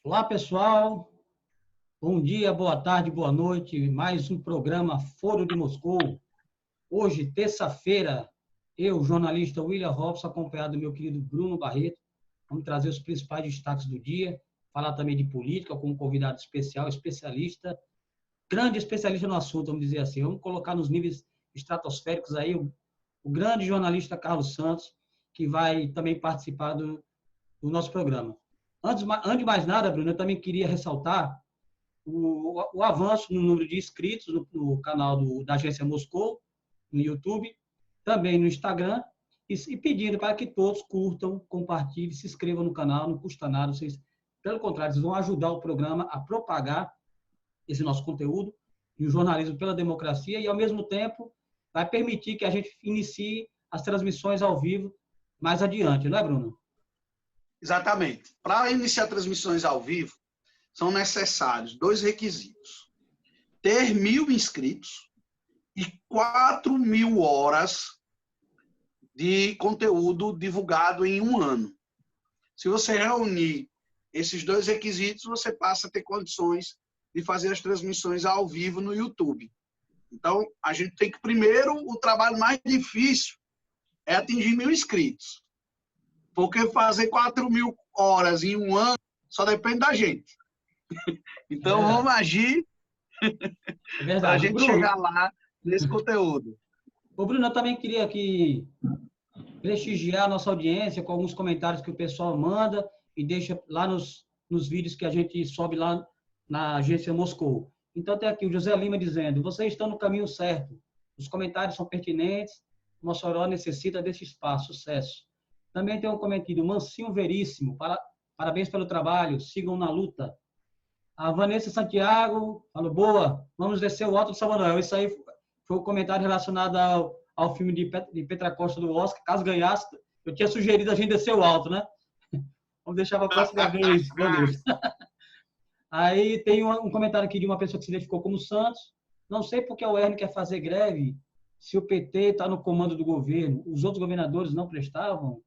Olá, pessoal. Bom dia, boa tarde, boa noite. Mais um programa Foro de Moscou. Hoje, terça-feira, eu, jornalista William Robson, acompanhado do meu querido Bruno Barreto, vamos trazer os principais destaques do dia, falar também de política com um convidado especial, especialista, grande especialista no assunto, vamos dizer assim. Vamos colocar nos níveis estratosféricos aí o grande jornalista Carlos Santos, que vai também participar do nosso programa. Antes de mais nada, Bruno, eu também queria ressaltar o avanço no número de inscritos no canal da Agência Moscou, no YouTube, também no Instagram, e pedindo para que todos curtam, compartilhem, se inscrevam no canal, não custa nada, vocês, pelo contrário, eles vão ajudar o programa a propagar esse nosso conteúdo e o jornalismo pela democracia, e, ao mesmo tempo, vai permitir que a gente inicie as transmissões ao vivo mais adiante, não é, Bruno? Exatamente. Para iniciar transmissões ao vivo, são necessários 2 requisitos. Ter 1.000 inscritos e 4.000 horas de conteúdo divulgado em um ano. Se você reunir esses 2 requisitos, você passa a ter condições de fazer as transmissões ao vivo no YouTube. Então, a gente tem que, primeiro, o trabalho mais difícil é atingir 1.000 inscritos. Porque fazer 4.000 horas em um ano só depende da gente. Então, vamos agir para a gente Bruno, chegar lá nesse conteúdo. O Bruno, eu também queria aqui prestigiar a nossa audiência com alguns comentários que o pessoal manda e deixa lá nos vídeos que a gente sobe lá na Agência Moscou. Então, tem aqui o José Lima dizendo: vocês estão no caminho certo, os comentários são pertinentes, Mossoró necessita desse espaço, sucesso. Também tem um comentário, Mansinho Veríssimo, parabéns pelo trabalho, sigam na luta. A Vanessa Santiago falou: boa, vamos descer o Alto do São Manuel. Isso aí foi o comentário relacionado ao filme de Petra Costa do Oscar. Caso ganhasse, eu tinha sugerido a gente descer o Alto, né? Vamos deixar para a próxima vez, Vanessa. Aí tem um comentário aqui de uma pessoa que se identificou como Santos. Não sei porque o Erno quer fazer greve se o PT está no comando do governo. Os outros governadores não prestavam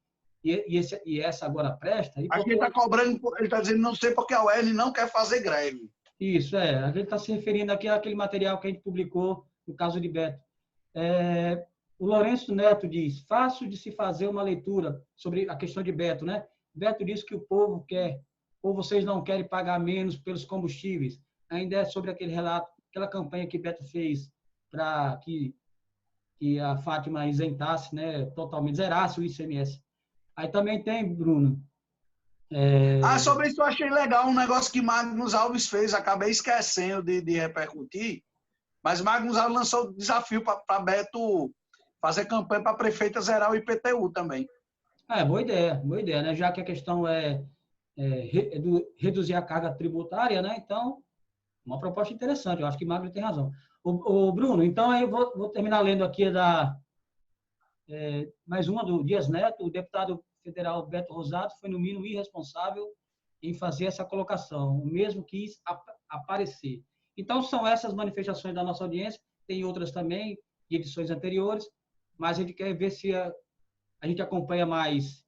e essa agora presta. E Aqui ele está cobrando, ele está dizendo, não sei porque a UERN não quer fazer greve. Isso, a gente está se referindo aqui àquele material que a gente publicou no caso de Beto. O Lourenço Neto diz: fácil de se fazer uma leitura sobre a questão de Beto, né? Beto diz que o povo quer, ou vocês não querem pagar menos pelos combustíveis. Ainda é sobre aquele relato, aquela campanha que Beto fez para que a Fátima isentasse, né, totalmente, zerasse o ICMS. Aí também tem, Bruno. Sobre isso eu achei legal um negócio que Magnus Alves fez, acabei esquecendo de repercutir, mas Magnus Alves lançou o desafio para Beto fazer campanha para prefeita zerar o IPTU também. Boa ideia, né? Já que a questão é reduzir a carga tributária, né? Então, uma proposta interessante, eu acho que Magno tem razão. O Bruno, então aí eu vou terminar lendo aqui mais uma do Dias Neto. O deputado federal Beto Rosado foi, no mínimo, irresponsável em fazer essa colocação. O mesmo quis aparecer. Então, são essas manifestações da nossa audiência, tem outras também, de edições anteriores, mas a gente quer ver se a gente acompanha mais,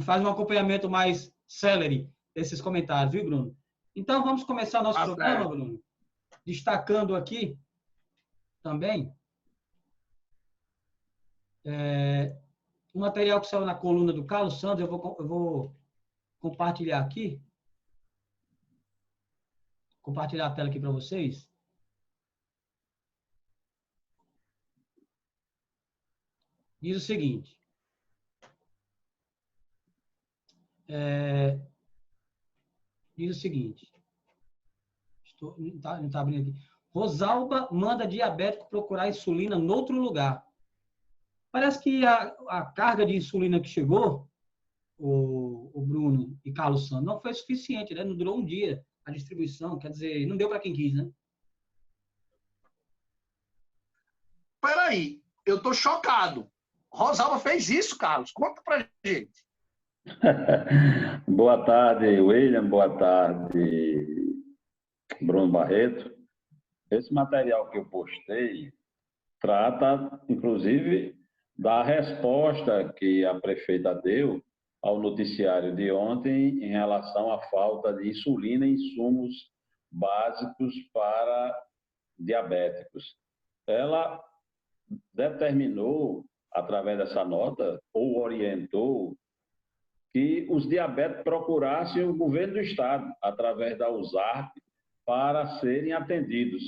faz um acompanhamento mais célere desses comentários, viu, Bruno? Então, vamos começar nosso programa, Bruno, destacando aqui também o material que saiu na coluna do Carlos Santos. Eu vou compartilhar aqui. Compartilhar a tela aqui para vocês. Diz o seguinte. Diz o seguinte. Não está abrindo aqui. Rosalba manda diabético procurar insulina em outro lugar. Parece que a carga de insulina que chegou, o Bruno e Carlos Santos, não foi suficiente, né? Não durou um dia a distribuição, quer dizer, não deu para quem quis, né? Peraí, eu estou chocado. Rosalba fez isso, Carlos? Conta pra gente. Boa tarde, William. Boa tarde, Bruno Barreto. Esse material que eu postei trata, inclusive, da resposta que a prefeita deu ao noticiário de ontem em relação à falta de insulina e insumos básicos para diabéticos. Ela determinou, através dessa nota, ou orientou, que os diabéticos procurassem o governo do Estado, através da USARP, para serem atendidos.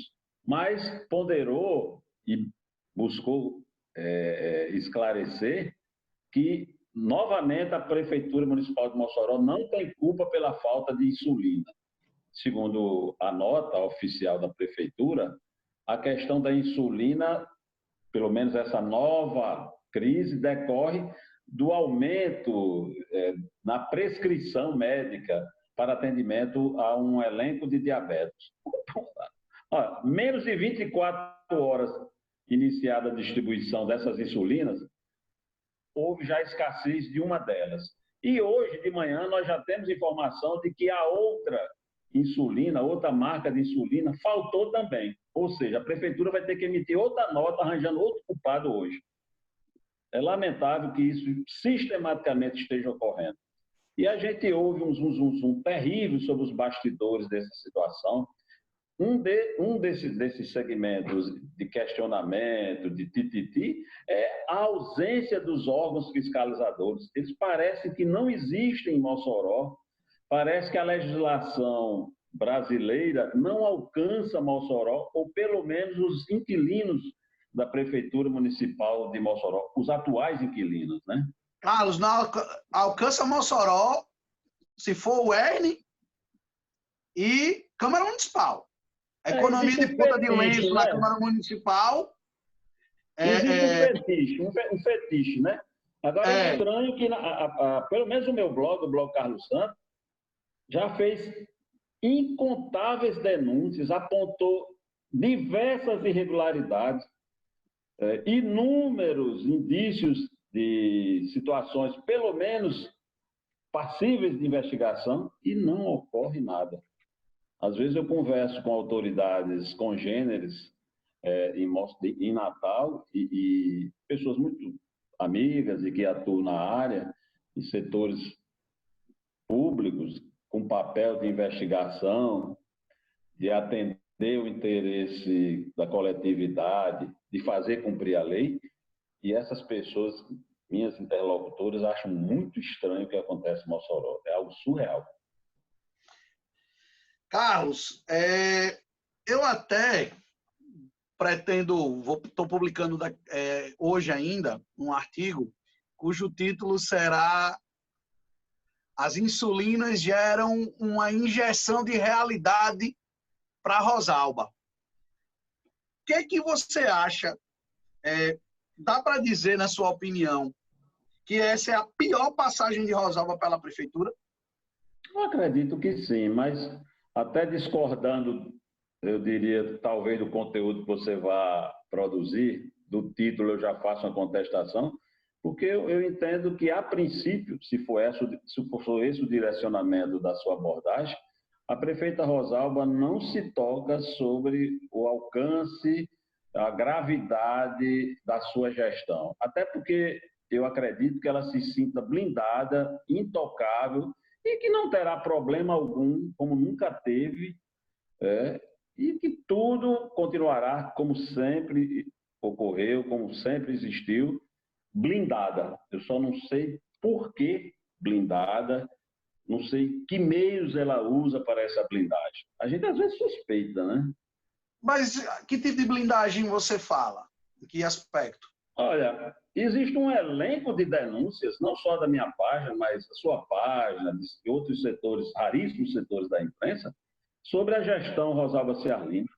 Mas ponderou e buscou esclarecer que, novamente, a Prefeitura Municipal de Mossoró não tem culpa pela falta de insulina. Segundo a nota oficial da Prefeitura, a questão da insulina, pelo menos essa nova crise, decorre do aumento na prescrição médica para atendimento a um elenco de diabéticos. Olha, menos de 24 horas iniciada a distribuição dessas insulinas, houve já escassez de uma delas. E hoje de manhã nós já temos informação de que a outra insulina, outra marca de insulina, faltou também. Ou seja, a Prefeitura vai ter que emitir outra nota arranjando outro culpado hoje. É lamentável que isso sistematicamente esteja ocorrendo. E a gente ouve um zum terrível sobre os bastidores dessa situação. Um desses segmentos de questionamento, de tititi, é a ausência dos órgãos fiscalizadores. Eles parecem que não existem em Mossoró. Parece que a legislação brasileira não alcança Mossoró, ou pelo menos os inquilinos da Prefeitura Municipal de Mossoró, os atuais inquilinos, né? Carlos, não alcança Mossoró se for o ERN e Câmara Municipal. Economia de ponta de lenço na Câmara Municipal. Existe um fetiche, né? Agora é estranho que, pelo menos o meu blog, o blog Carlos Santos, já fez incontáveis denúncias, apontou diversas irregularidades, inúmeros indícios de situações, pelo menos passíveis de investigação, e não ocorre nada. Às vezes eu converso com autoridades congêneres em Natal e pessoas muito amigas e que atuam na área, em setores públicos, com papel de investigação, de atender o interesse da coletividade, de fazer cumprir a lei, e essas pessoas, minhas interlocutoras, acham muito estranho o que acontece em Mossoró. É algo surreal. Carlos, eu até pretendo, estou publicando hoje ainda um artigo cujo título será "As insulinas geram uma injeção de realidade para Rosalba". O que você acha? Dá para dizer, na sua opinião, que essa é a pior passagem de Rosalba pela Prefeitura? Eu acredito que sim, mas até discordando, eu diria, talvez do conteúdo que você vai produzir, do título eu já faço uma contestação, porque eu entendo que, a princípio, se for esse o direcionamento da sua abordagem, a prefeita Rosalba não se toca sobre o alcance, a gravidade da sua gestão. Até porque eu acredito que ela se sinta blindada, intocável, e que não terá problema algum, como nunca teve, e que tudo continuará como sempre ocorreu, como sempre existiu, blindada. Eu só não sei por que blindada, não sei que meios ela usa para essa blindagem. A gente às vezes suspeita, né? Mas que tipo de blindagem você fala? Em que aspecto? Olha, existe um elenco de denúncias, não só da minha página, mas da sua página, de outros setores, raríssimos setores da imprensa, sobre a gestão Rosalba Ciarline.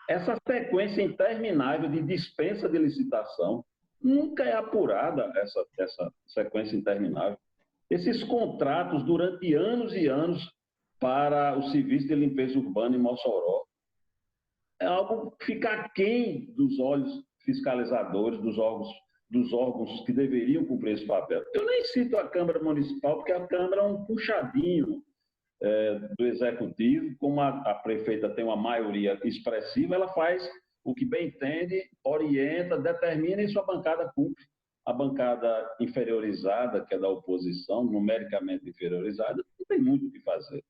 Essa sequência interminável de dispensa de licitação, nunca é apurada essa sequência interminável. Esses contratos durante anos e anos para o serviço de limpeza urbana em Mossoró. É algo que fica aquém dos olhos fiscalizadores, dos órgãos que deveriam cumprir esse papel. Eu nem cito a Câmara Municipal, porque a Câmara é um puxadinho do Executivo. Como a prefeita tem uma maioria expressiva, ela faz o que bem entende, orienta, determina e sua bancada cumpre. A bancada inferiorizada, que é da oposição, numericamente inferiorizada, não tem muito o que fazer.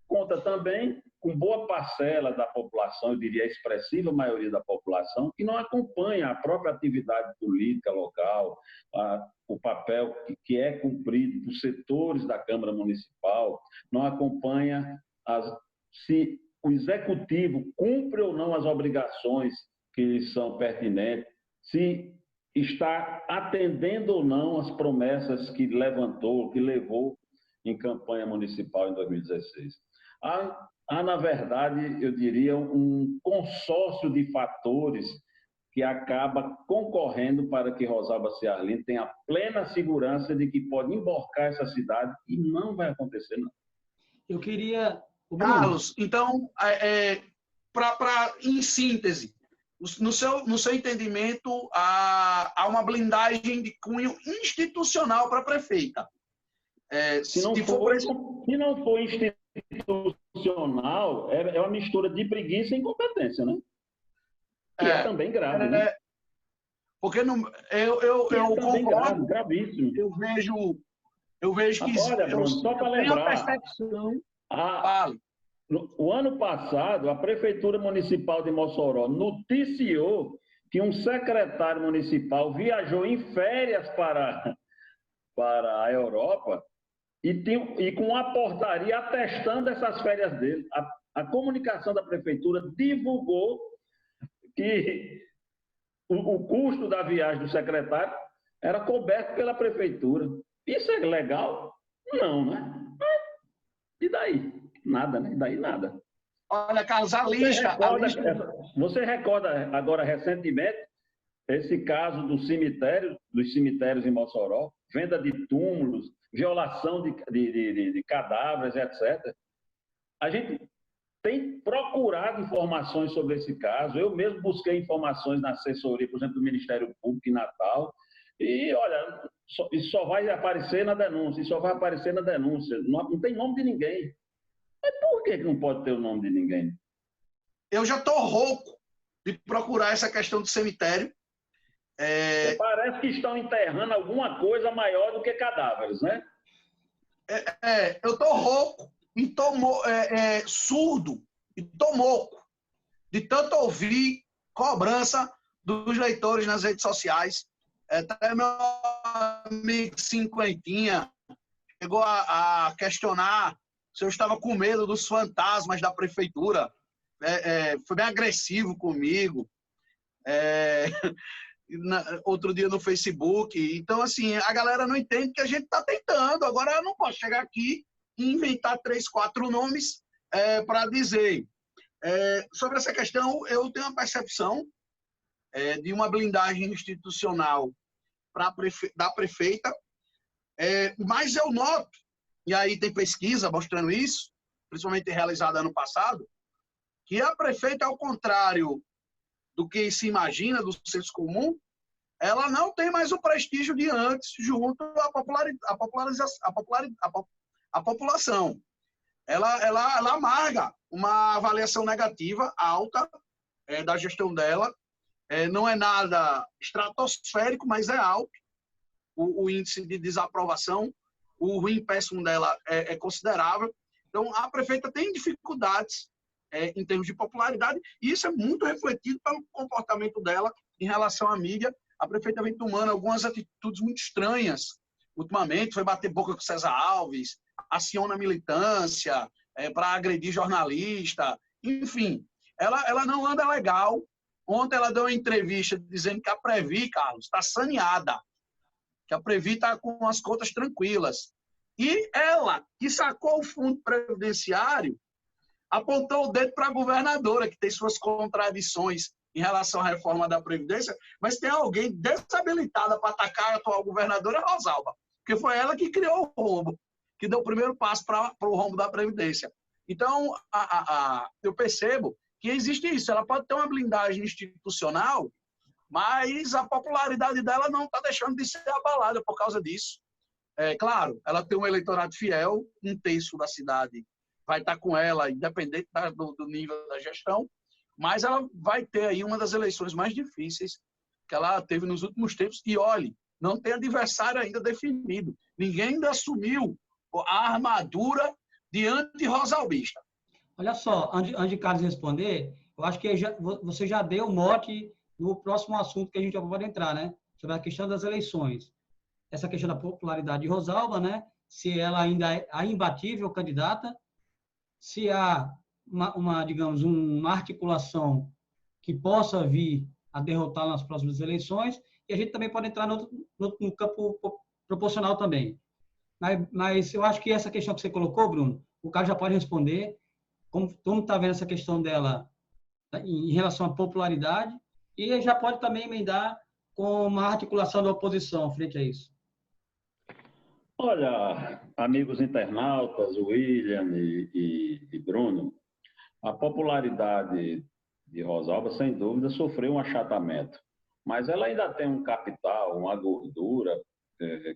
Conta também com boa parcela da população, eu diria a expressiva maioria da população, que não acompanha a própria atividade política local, o papel que é cumprido por setores da Câmara Municipal, não acompanha se o Executivo cumpre ou não as obrigações que lhe são pertinentes, se está atendendo ou não as promessas que levantou, que levou em campanha municipal em 2016. Há, na verdade, eu diria, um consórcio de fatores que acaba concorrendo para que Rosalba Ciarline tenha plena segurança de que pode emborcar essa cidade e não vai acontecer, não. Eu queria... Carlos, então, em síntese, no seu entendimento, há uma blindagem de cunho institucional para a prefeita. Se não for institucional, é uma mistura de preguiça e incompetência, né? Que é também grave, né? Porque eu concordo, grave, gravíssimo. Eu vejo que... Olha, Bruno, só para lembrar... O ano passado, a Prefeitura Municipal de Mossoró noticiou que um secretário municipal viajou em férias para a Europa e com uma portaria atestando essas férias dele. A comunicação da Prefeitura divulgou que o custo da viagem do secretário era coberto pela Prefeitura. Isso é legal? Não, né? E daí? Nada, né? Daí nada. Olha, Carlos, a lista... Você recorda agora recentemente esse caso dos cemitérios em Mossoró, venda de túmulos, violação de cadáveres, etc. A gente tem procurado informações sobre esse caso. Eu mesmo busquei informações na assessoria, por exemplo, do Ministério Público em Natal. E, olha, isso só vai aparecer na denúncia, Não tem nome de ninguém. Mas por que não pode ter o nome de ninguém? Eu já estou rouco de procurar essa questão do cemitério. Parece que estão enterrando alguma coisa maior do que cadáveres, né? Eu estou rouco e surdo e estou moco de tanto ouvir cobrança dos leitores nas redes sociais. Até meu amigo Cinquentinha chegou a questionar se eu estava com medo dos fantasmas da prefeitura. Foi bem agressivo comigo. Outro dia no Facebook. Então, assim, a galera não entende que a gente está tentando. Agora, eu não posso chegar aqui e inventar 3, 4 nomes para dizer. Sobre essa questão, eu tenho uma percepção de uma blindagem institucional da prefeita, mas eu noto, e aí tem pesquisa mostrando isso, principalmente realizada ano passado, que a prefeita, ao contrário do que se imagina do senso comum, ela não tem mais o prestígio de antes junto à população. Ela amarga uma avaliação negativa alta da gestão dela. Não é nada estratosférico, mas é alto. O índice de desaprovação, o ruim péssimo dela é considerável. Então, a prefeita tem dificuldades em termos de popularidade, e isso é muito refletido pelo comportamento dela em relação à mídia. A prefeita vem tomando algumas atitudes muito estranhas ultimamente, foi bater boca com César Alves, aciona a militância para agredir jornalista, enfim, ela não anda legal. Ontem ela deu uma entrevista dizendo que a Previ, Carlos, está saneada, que a Previ está com as contas tranquilas. E ela, que sacou o fundo previdenciário, apontou o dedo para a governadora, que tem suas contradições em relação à reforma da Previdência, mas tem alguém desabilitada para atacar a atual governadora, Rosalba, porque foi ela que criou o rombo, que deu o primeiro passo para o rombo da Previdência. Então, eu percebo que existe isso. Ela pode ter uma blindagem institucional, mas a popularidade dela não está deixando de ser abalada por causa disso. Claro, ela tem um eleitorado fiel, 1/3 da cidade vai estar com ela, independente do nível da gestão, mas ela vai ter aí uma das eleições mais difíceis que ela teve nos últimos tempos. E olhe, Não tem adversário ainda definido. Ninguém ainda assumiu a armadura diante de Rosalbista. Olha só, antes de Carlos responder, eu acho que você já deu o mote no próximo assunto que a gente já pode entrar, né? Sobre a questão das eleições. Essa questão da popularidade de Rosalba, né? Se ela ainda é a imbatível candidata, se há digamos, uma articulação que possa vir a derrotá-la nas próximas eleições, e a gente também pode entrar no campo proporcional também. Mas eu acho que essa questão que você colocou, Bruno, o Carlos já pode responder, como está vendo essa questão dela em relação à popularidade, e já pode também emendar com uma articulação da oposição frente a isso. Olha, amigos internautas, William e Bruno, a popularidade de Rosalba, sem dúvida, sofreu um achatamento, mas ela ainda tem um capital, uma gordura,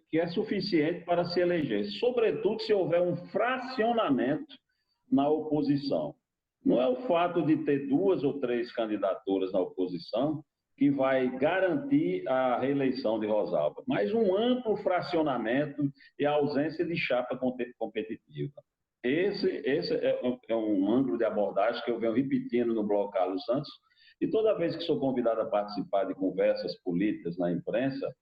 que é suficiente para se eleger, sobretudo se houver um fracionamento na oposição. Não é o fato de ter 2 ou 3 candidaturas na oposição que vai garantir a reeleição de Rosalba, mas um amplo fracionamento e a ausência de chapa competitiva. Esse é um ângulo de abordagem que eu venho repetindo no Bloco Carlos Santos, e toda vez que sou convidado a participar de conversas políticas na imprensa,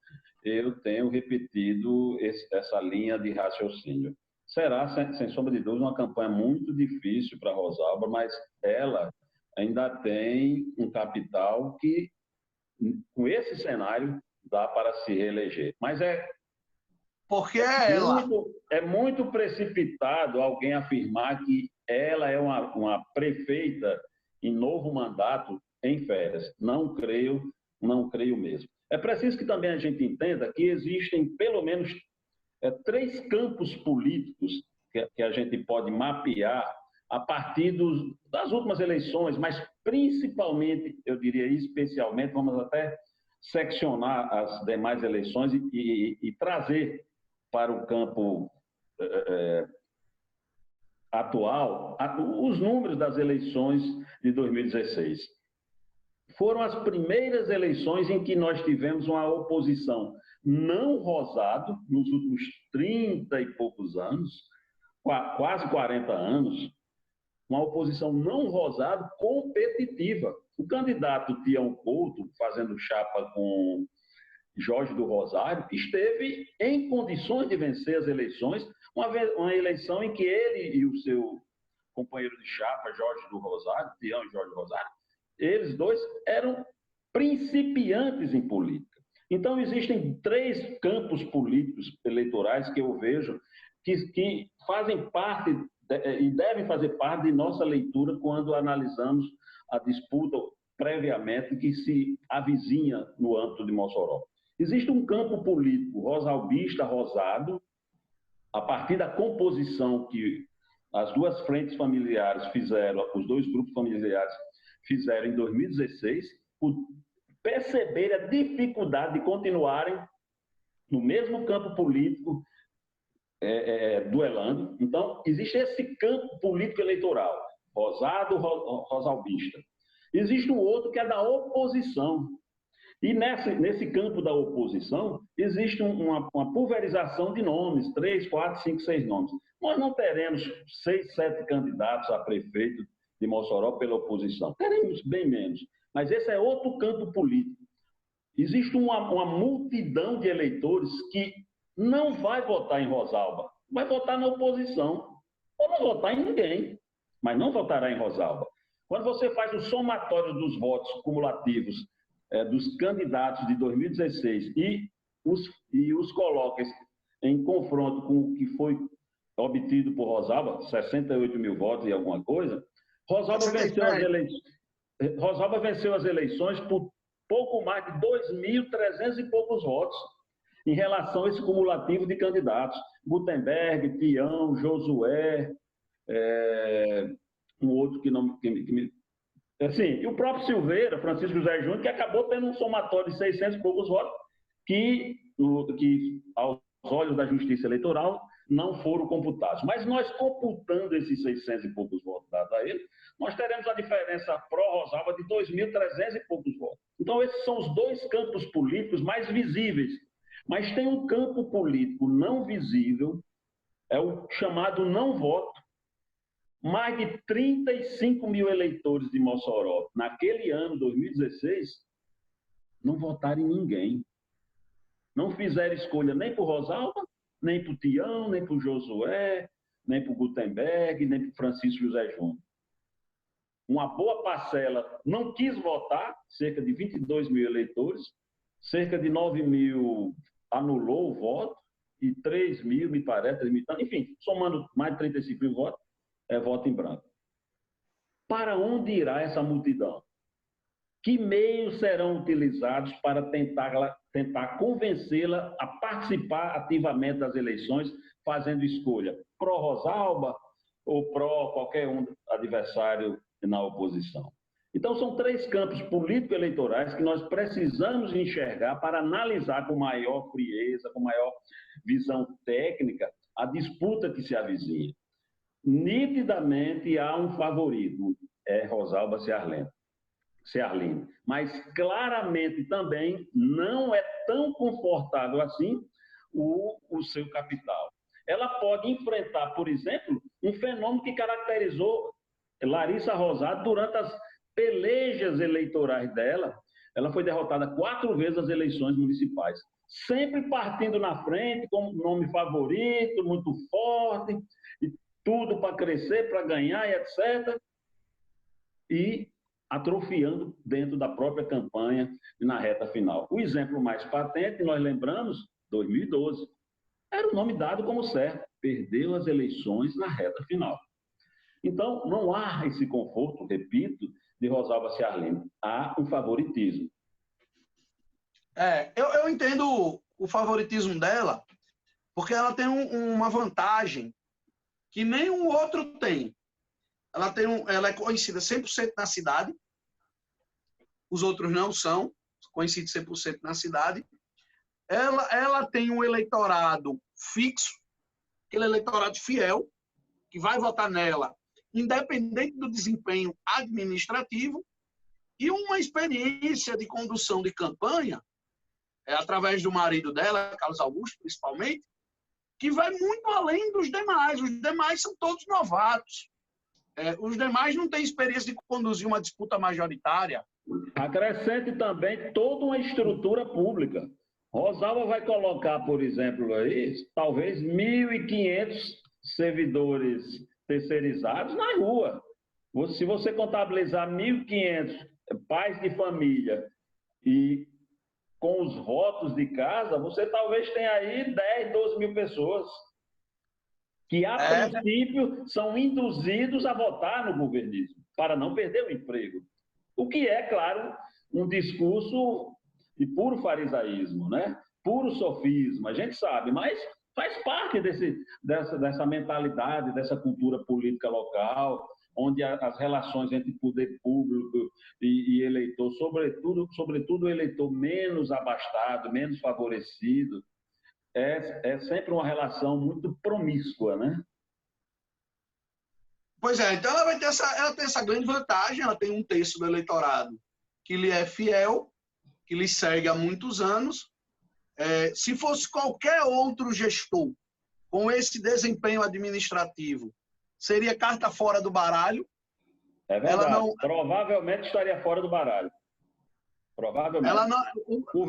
eu tenho repetido essa linha de raciocínio. Será, sem sombra de dúvida, uma campanha muito difícil para Rosalba, mas ela ainda tem um capital que, com esse cenário, dá para se reeleger. Mas porque ela é muito precipitado alguém afirmar que ela é uma prefeita em novo mandato em férias. Não creio mesmo. É preciso que também a gente entenda que existem pelo menos 3 campos políticos que a gente pode mapear a partir das últimas eleições, mas principalmente, eu diria especialmente, vamos até seccionar as demais eleições e trazer para o campo atual os números das eleições de 2016. Foram as primeiras eleições em que nós tivemos uma oposição não rosado, nos últimos 30 e poucos anos, quase 40 anos, uma oposição não rosado competitiva. O candidato Tião Couto, fazendo chapa com Jorge do Rosário, esteve em condições de vencer as eleições, uma eleição em que ele e o seu companheiro de chapa, Jorge do Rosário, Tião e Jorge do Rosário, eles dois eram principiantes em política. Então, existem 3 campos políticos eleitorais que eu vejo que fazem parte e devem fazer parte de nossa leitura quando analisamos a disputa previamente que se avizinha no âmbito de Mossoró. Existe um campo político rosalbista, rosado, a partir da composição que as 2 frentes familiares fizeram, os 2 grupos familiares fizeram em 2016, por perceber a dificuldade de continuarem no mesmo campo político duelando. Então, existe esse campo político eleitoral, rosado, rosalbista. Existe um outro que é da oposição. E nesse campo da oposição, existe uma pulverização de nomes, 3, 4, 5, 6 nomes. Nós não teremos 6, 7 candidatos a prefeito de Mossoró pela oposição. Teremos bem menos. Mas esse é outro campo político. Existe uma multidão de eleitores que não vai votar em Rosalba, vai votar na oposição. Ou não votar em ninguém, mas não votará em Rosalba. Quando você faz o somatório dos votos cumulativos dos candidatos de 2016 e os coloca em confronto com o que foi obtido por Rosalba, 68 mil votos e alguma coisa, Rosalba venceu as eleições por pouco mais de 2.300 e poucos votos em relação a esse cumulativo de candidatos. Gutenberg, Tião, Josué, um outro que não... Assim, e o próprio Silveira, Francisco José Júnior, que acabou tendo um somatório de 600 e poucos votos que aos olhos da Justiça Eleitoral, não foram computados. Mas nós, computando esses 600 e poucos votos dados a ele, nós teremos a diferença pró-Rosalba de 2.300 e poucos votos. Então, esses são os 2 campos políticos mais visíveis. Mas tem um campo político não visível, é o chamado não voto. Mais de 35 mil eleitores de Mossoró, naquele ano, 2016, não votaram em ninguém. Não fizeram escolha nem por Rosalba, nem por Tião, nem por Josué, nem por Gutenberg, nem por Francisco José Júnior. Uma boa parcela não quis votar, cerca de 22 mil eleitores, cerca de 9 mil anulou o voto, e 3 mil, me parece, enfim, somando mais de 35 mil votos, é voto em branco. Para onde irá essa multidão? Que meios serão utilizados para tentar convencê-la a participar ativamente das eleições, fazendo escolha pró-Rosalba ou pró qualquer um adversário na oposição? Então, são 3 campos político-eleitorais que nós precisamos enxergar para analisar com maior frieza, com maior visão técnica, a disputa que se avizinha. Nitidamente há um favorito, é Rosalba Ciarline, mas claramente também não é tão confortável assim o seu capital. Ela pode enfrentar, por exemplo, um fenômeno que caracterizou Larissa Rosado durante as pelejas eleitorais dela. Ela foi derrotada 4 vezes nas eleições municipais, sempre partindo na frente como nome favorito, muito forte, e tudo para crescer, para ganhar, etc. E atrofiando dentro da própria campanha e na reta final. O exemplo mais patente, nós lembramos, 2012. Era o nome dado como certo, perdeu as eleições na reta final. Então, não há esse conforto, repito, de Rosalba Ciarline. Há um favoritismo. Eu entendo o favoritismo dela, porque ela tem uma vantagem que nenhum outro tem. Ela é conhecida 100% na cidade, os outros não são conhecidos 100% na cidade. Ela tem um eleitorado fixo, aquele eleitorado fiel, que vai votar nela, independente do desempenho administrativo, e uma experiência de condução de campanha, através do marido dela, Carlos Augusto, principalmente, que vai muito além dos demais. Os demais são todos novatos. Os demais não têm experiência de conduzir uma disputa majoritária. Acrescente também toda uma estrutura pública. Rosalba vai colocar, por exemplo, aí, talvez 1.500 servidores terceirizados na rua. Se você contabilizar 1.500 pais de família e com os votos de casa, você talvez tenha aí 10, 12 mil pessoas que, a princípio, são induzidos a votar no governismo, para não perder o emprego. O que é, claro, um discurso de puro farisaísmo, né? Puro sofisma, a gente sabe, mas faz parte dessa mentalidade, dessa cultura política local, onde as relações entre poder público e eleitor, sobretudo o eleitor menos abastado, menos favorecido, é sempre uma relação muito promíscua, né? Pois é, então ela tem essa grande vantagem, ela tem um terço do eleitorado que lhe é fiel, que lhe segue há muitos anos. Se fosse qualquer outro gestor com esse desempenho administrativo, seria carta fora do baralho. É verdade. Provavelmente estaria fora do baralho. Provavelmente.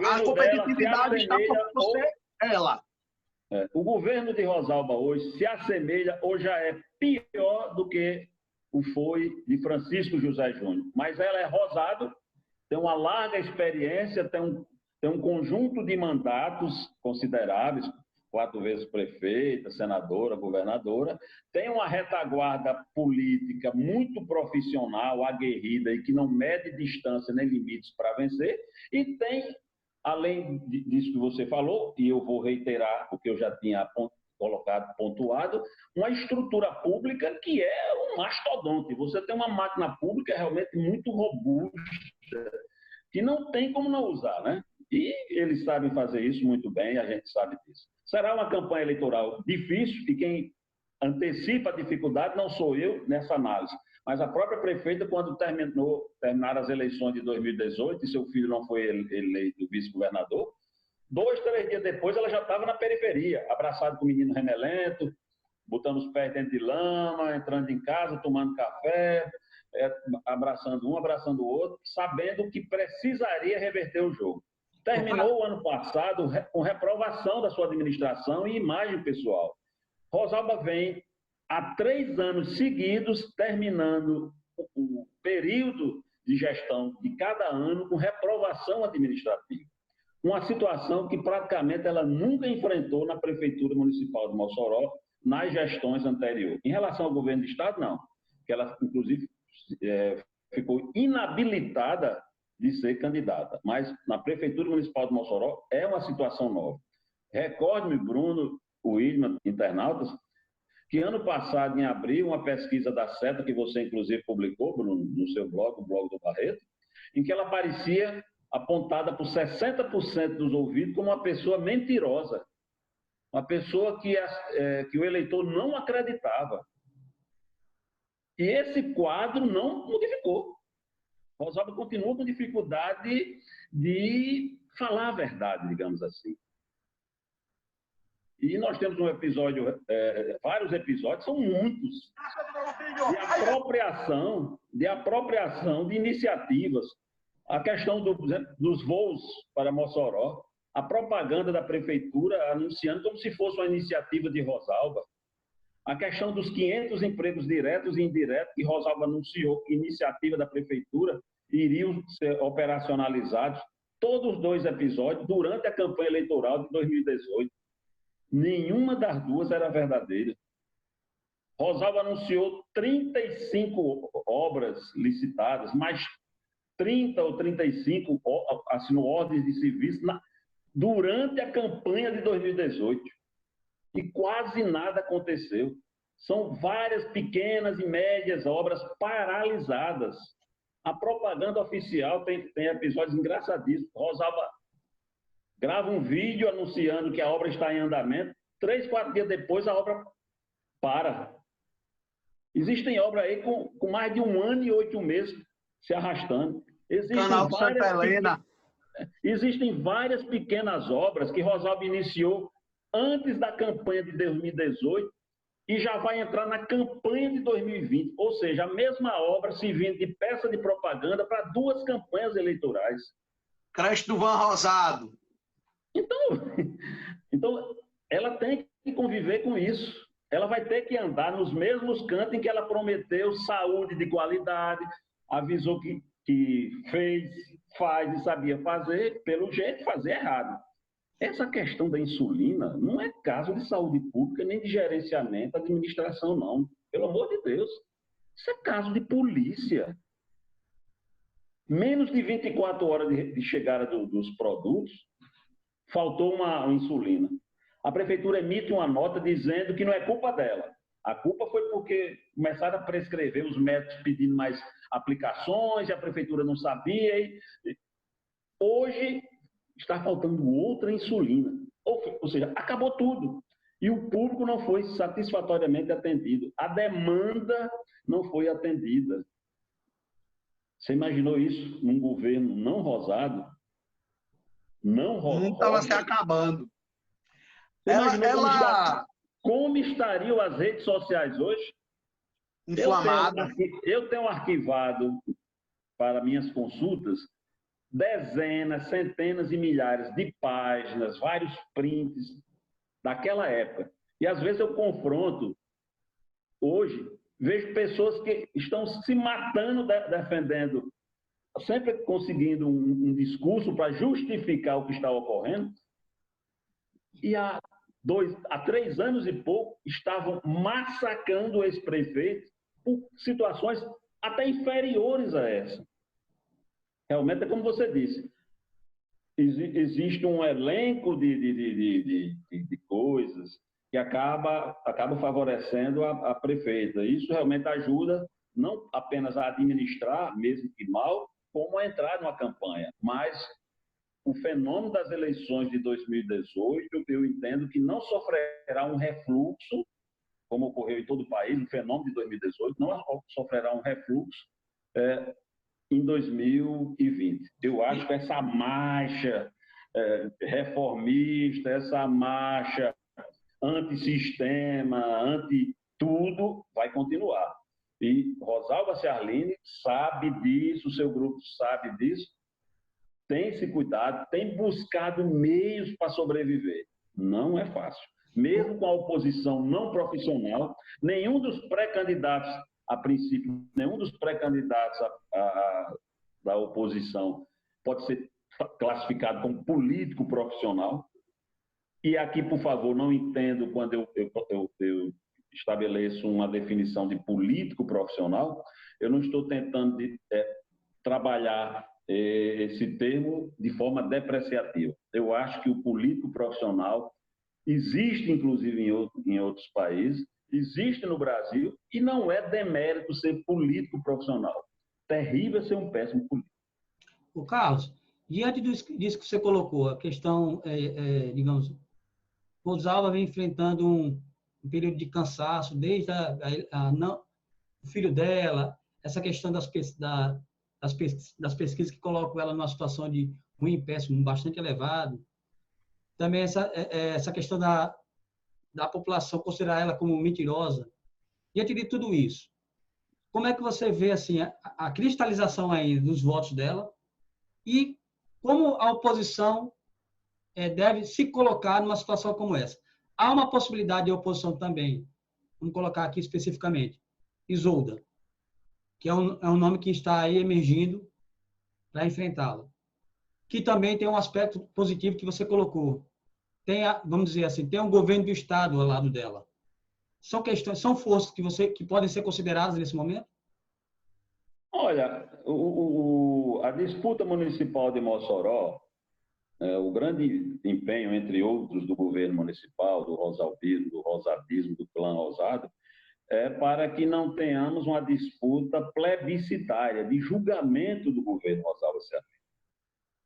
A competitividade está por você, ela. O governo de Rosalba hoje se assemelha ou já é pior do que o foi de Francisco José Júnior. Mas ela é Rosado, tem uma larga experiência, tem um conjunto de mandatos consideráveis, 4 vezes prefeita, senadora, governadora, tem uma retaguarda política muito profissional, aguerrida e que não mede distância nem limites para vencer, e tem, além disso que você falou, e eu vou reiterar o que eu já tinha pontuado, uma estrutura pública que é um mastodonte. Você tem uma máquina pública realmente muito robusta, que não tem como não usar, né? E eles sabem fazer isso muito bem, a gente sabe disso. Será uma campanha eleitoral difícil, e quem antecipa a dificuldade não sou eu nessa análise, mas a própria prefeita, quando terminaram as eleições de 2018, e seu filho não foi eleito vice-governador, 2, 3 dias depois, ela já estava na periferia, abraçada com o menino remelento, botando os pés dentro de lama, entrando em casa, tomando café, abraçando um, abraçando o outro, sabendo que precisaria reverter o jogo. Terminou o ano passado com reprovação da sua administração e imagem pessoal. Rosalba vem há 3 anos seguidos, terminando o período de gestão de cada ano com reprovação administrativa. Uma situação que praticamente ela nunca enfrentou na Prefeitura Municipal de Mossoró, nas gestões anteriores. Em relação ao governo do Estado, não. Que ela, inclusive, ficou inabilitada de ser candidata. Mas na Prefeitura Municipal de Mossoró é uma situação nova. Recorde-me, Bruno, William, internautas, que ano passado, em abril, uma pesquisa da Seta, que você inclusive publicou, Bruno, no seu blog, o blog do Barreto, em que ela aparecia apontada por 60% dos ouvidos como uma pessoa mentirosa. Uma pessoa que o eleitor não acreditava. E esse quadro não modificou. Rosalba continua com dificuldade de falar a verdade, digamos assim. E nós temos um episódio, vários episódios, são muitos, de apropriação de iniciativas. A questão dos voos para Mossoró, a propaganda da Prefeitura anunciando como se fosse uma iniciativa de Rosalba. A questão dos 500 empregos diretos e indiretos, que Rosalba anunciou que iniciativa da Prefeitura iriam ser operacionalizados, todos os 2 episódios, durante a campanha eleitoral de 2018. Nenhuma das duas era verdadeira. Rosalba anunciou 35 obras licitadas, mais 30 ou 35 assinou ordens de serviço durante a campanha de 2018. E quase nada aconteceu. São várias pequenas e médias obras paralisadas. A propaganda oficial tem episódios engraçadíssimos. Rosalba grava um vídeo anunciando que a obra está em andamento. 3, 4 dias depois, a obra para. Existem obras aí com mais de 1 ano e 8 meses se arrastando. Canal de Santa Helena. Existem várias pequenas obras que Rosalba iniciou antes da campanha de 2018 e já vai entrar na campanha de 2020. Ou seja, a mesma obra servindo de peça de propaganda para 2 campanhas eleitorais. Creche do Van Rosado. Então, ela tem que conviver com isso. Ela vai ter que andar nos mesmos cantos em que ela prometeu saúde de qualidade, avisou que fez, faz e sabia fazer, pelo jeito, fazer errado. Essa questão da insulina não é caso de saúde pública, nem de gerenciamento, administração, não. Pelo amor de Deus. Isso é caso de polícia. Menos de 24 horas de chegada dos produtos, faltou uma insulina. A prefeitura emite uma nota dizendo que não é culpa dela. A culpa foi porque começaram a prescrever os médicos pedindo mais aplicações e a prefeitura não sabia. Hoje está faltando outra insulina. Ou seja, acabou tudo. E o público não foi satisfatoriamente atendido. A demanda não foi atendida. Você imaginou isso num governo não rosado? Não rosado. Não estava se acabando. Como estariam as redes sociais hoje? Inflamadas. Eu tenho arquivado para minhas consultas dezenas, centenas e milhares de páginas, vários prints daquela época. E às vezes eu confronto, hoje, vejo pessoas que estão se matando defendendo, sempre conseguindo um discurso para justificar o que está ocorrendo. E há 3 anos e pouco estavam massacrando o ex-prefeito por situações até inferiores a essa. Realmente é como você disse, existe um elenco de coisas que acaba favorecendo a prefeita. Isso realmente ajuda não apenas a administrar, mesmo que mal, como a entrar numa campanha. Mas o fenômeno das eleições de 2018, eu entendo que não sofrerá um refluxo, como ocorreu em todo o país, o fenômeno de 2018 não sofrerá um refluxo em 2020. Eu acho que essa marcha reformista, essa marcha antissistema, anti-tudo, vai continuar. E Rosalba Ciarline sabe disso, o seu grupo sabe disso, tem se cuidado, tem buscado meios para sobreviver. Não é fácil. Mesmo com a oposição não profissional, nenhum dos pré-candidatos, a princípio, nenhum dos pré-candidatos da oposição pode ser classificado como político profissional. E aqui, por favor, não entendo quando eu estabeleço uma definição de político profissional, eu não estou tentando trabalhar esse termo de forma depreciativa. Eu acho que o político profissional existe, inclusive, em outros países, existe no Brasil, e não é demérito ser político profissional. Terrível ser um péssimo político. O Carlos, diante disso que você colocou, a questão, digamos, Rosalba vem enfrentando um período de cansaço, desde o filho dela, essa questão das pesquisas que colocam ela numa situação de ruim, péssimo, bastante elevado. Também essa questão da população considerar ela como mentirosa. Diante de tudo isso, como é que você vê assim, a cristalização aí dos votos dela e como a oposição deve se colocar numa situação como essa? Há uma possibilidade de oposição também, vamos colocar aqui especificamente, Isolda, que é um nome que está aí emergindo para enfrentá-la, que também tem um aspecto positivo que você colocou. Vamos dizer assim, tem um governo do Estado ao lado dela. São forças que podem ser consideradas nesse momento? Olha, a disputa municipal de Mossoró, o grande empenho, entre outros, do governo municipal, do rosalbismo, do rosadismo, do clã rosado, é para que não tenhamos uma disputa plebiscitária de julgamento do governo Rosalba Ciarline.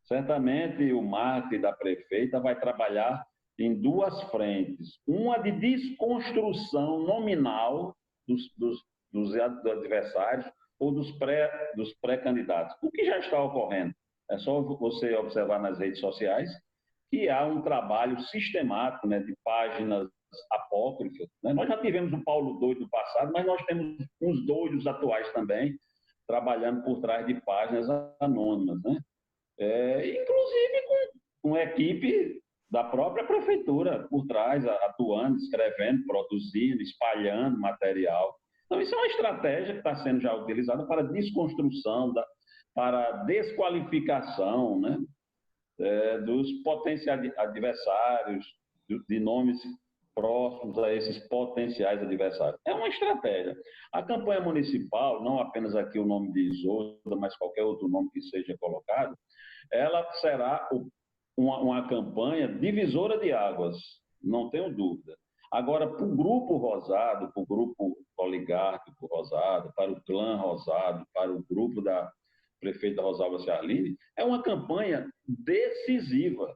Certamente o marketing da prefeita vai trabalhar em duas frentes. Uma de desconstrução nominal dos adversários ou dos pré-candidatos. O que já está ocorrendo? É só você observar nas redes sociais que há um trabalho sistemático, né, de páginas apócrifas. Né? Nós já tivemos o Paulo Doido do passado, mas nós temos uns doidos atuais também, trabalhando por trás de páginas anônimas, né? Inclusive com equipe da própria prefeitura por trás, atuando, escrevendo, produzindo, espalhando material. Então, isso é uma estratégia que está sendo já utilizada para desconstrução, para desqualificação, né, dos potenciais adversários, de nomes próximos a esses potenciais adversários. É uma estratégia. A campanha municipal, não apenas aqui o nome de Isolda, mas qualquer outro nome que seja colocado, ela será uma campanha divisora de águas, não tenho dúvida. Agora, para o grupo Rosado, para o grupo oligárquico Rosado, para o clã Rosado, para o grupo da prefeita Rosalba Ciarline, é uma campanha decisiva.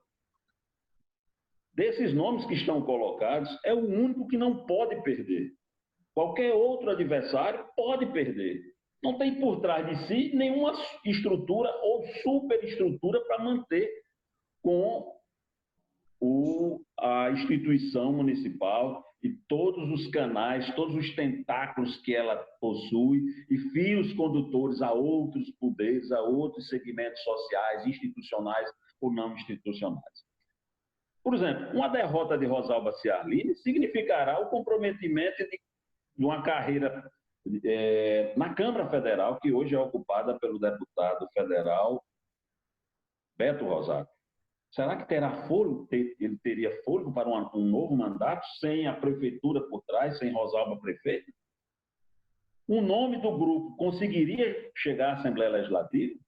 Desses nomes que estão colocados, é o único que não pode perder. Qualquer outro adversário pode perder. Não tem por trás de si nenhuma estrutura ou superestrutura para manter com a instituição municipal e todos os canais, todos os tentáculos que ela possui e fios condutores a outros poderes, a outros segmentos sociais, institucionais ou não institucionais. Por exemplo, uma derrota de Rosalba Ciarline significará o comprometimento de uma carreira na Câmara Federal, que hoje é ocupada pelo deputado federal Beto Rosado. Será que ele teria fôlego para um novo mandato sem a prefeitura por trás, sem Rosalba prefeita? O nome do grupo conseguiria chegar à Assembleia Legislativa?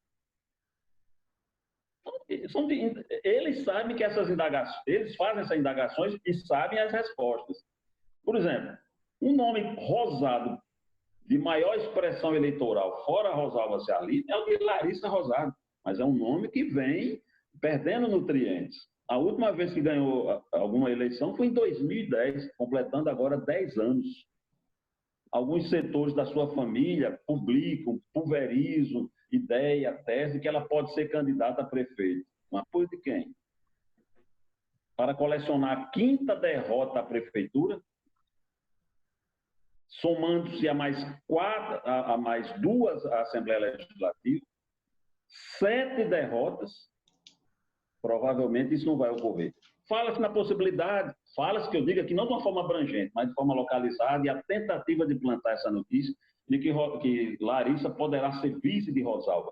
Eles sabem que essas indagações, eles fazem essas indagações e sabem as respostas. Por exemplo, um nome Rosado de maior expressão eleitoral fora Rosalba Ciarline é o de Larissa Rosado, mas é um nome que vem perdendo nutrientes. A última vez que ganhou alguma eleição foi em 2010, completando agora 10 anos. Alguns setores da sua família publicam, pulverizam ideia, tese que ela pode ser candidata a prefeito. Com apoio de quem? para colecionar a 5ª derrota à prefeitura, somando-se a mais 2 à Assembleia Legislativa, 7 derrotas, provavelmente isso não vai ocorrer. Fala-se na possibilidade, fala-se que eu diga que não de uma forma abrangente, mas de forma localizada, e a tentativa de plantar essa notícia de que Larissa poderá ser vice de Rosalba.